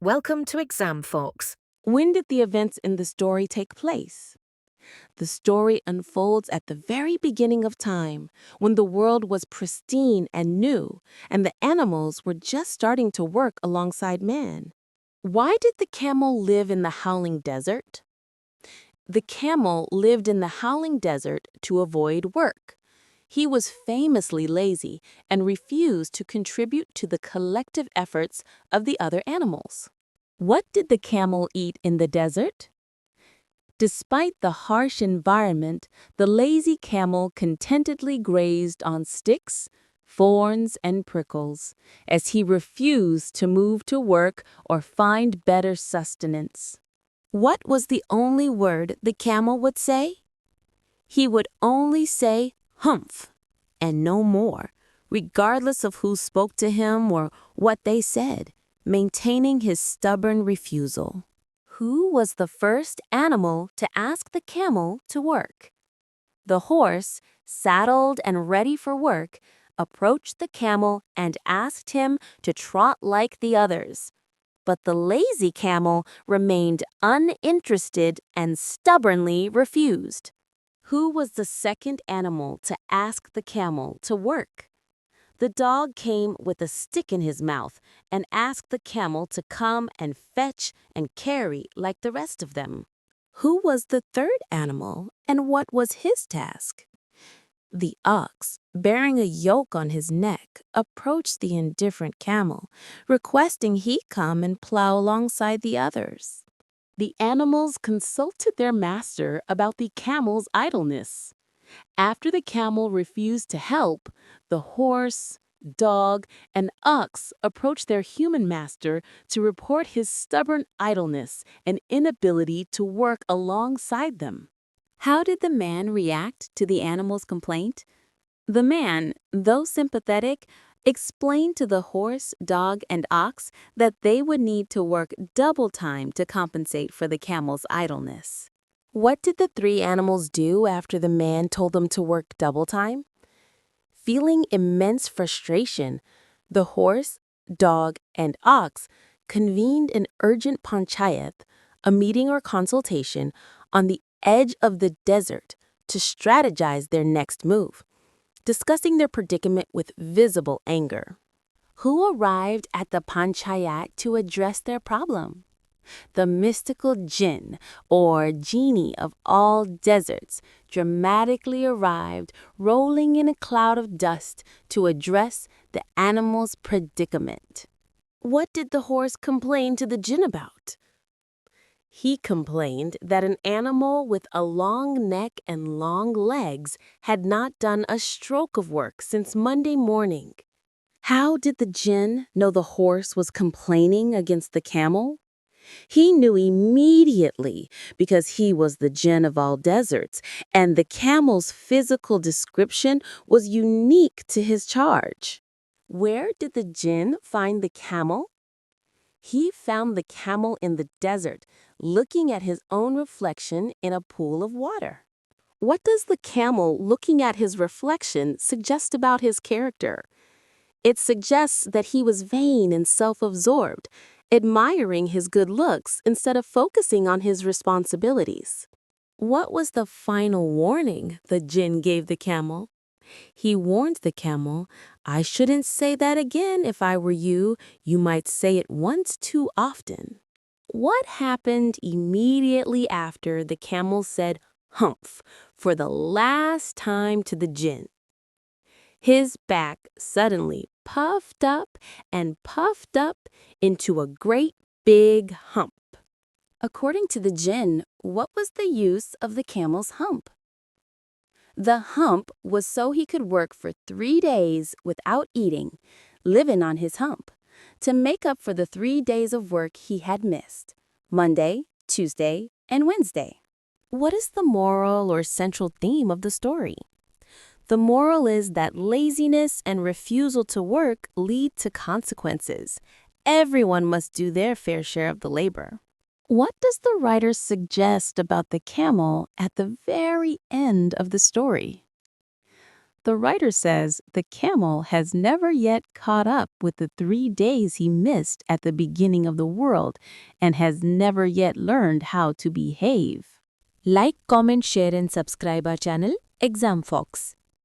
Welcome to Exam Fox. When did the events in the story take place? The story unfolds at the very beginning of time, when the world was pristine and new, and the animals were just starting to work alongside man. Why did the camel live in the howling desert? The camel lived in the howling desert to avoid work. He was famously lazy and refused to contribute to the collective efforts of the other animals. What did the camel eat in the desert? Despite the harsh environment, the lazy camel contentedly grazed on sticks, thorns, and prickles, as he refused to move to work or find better sustenance. What was the only word the camel would say? He would only say humph, and no more, regardless of who spoke to him or what they said, maintaining his stubborn refusal. Who was the first animal to ask the camel to work? The horse, saddled and ready for work, approached the camel and asked him to trot like the others. But the lazy camel remained uninterested and stubbornly refused. Who was the second animal to ask the camel to work? The dog came with a stick in his mouth and asked the camel to come and fetch and carry like the rest of them. Who was the third animal, and what was his task? The ox, bearing a yoke on his neck, approached the indifferent camel, requesting he come and plow alongside the others. The animals consulted their master about the camel's idleness. After the camel refused to help, the horse, dog, and ox approached their human master to report his stubborn idleness and inability to work alongside them. How did the man react to the animal's complaint? The man, though sympathetic, explained to the horse, dog, and ox that they would need to work double time to compensate for the camel's idleness. What did the three animals do after the man told them to work double time? Feeling immense frustration, the horse, dog, and ox convened an urgent panchayat, a meeting or consultation, on the edge of the desert to strategize their next move, discussing their predicament with visible anger. Who arrived at the panchayat to address their problem? The mystical jinn, or genie of all deserts, dramatically arrived, rolling in a cloud of dust to address the animal's predicament. What did the horse complain to the jinn about? He complained that an animal with a long neck and long legs had not done a stroke of work since Monday morning. How did the jinn know the horse was complaining against the camel? He knew immediately because he was the jinn of all deserts, and the camel's physical description was unique to his charge. Where did the jinn find the camel? He found the camel in the desert, looking at his own reflection in a pool of water. What does the camel looking at his reflection suggest about his character? It suggests that he was vain and self-absorbed, admiring his good looks instead of focusing on his responsibilities. What was the final warning the jinn gave the camel? He warned the camel, "I shouldn't say that again if I were you. You might say it once too often." What happened immediately after the camel said humph for the last time to the jinn? His back suddenly puffed up into a great big hump. According to the jinn, what was the use of the camel's hump? The hump was so he could work for 3 days without eating, living on his hump, to make up for the 3 days of work he had missed, Monday, Tuesday, and Wednesday. What is the moral or central theme of the story? The moral is that laziness and refusal to work lead to consequences. Everyone must do their fair share of the labor. What does the writer suggest about the camel at the very end of the story? The writer says the camel has never yet caught up with the 3 days he missed at the beginning of the world and has never yet learned how to behave. Like, comment, share and subscribe our channel Exam Fox.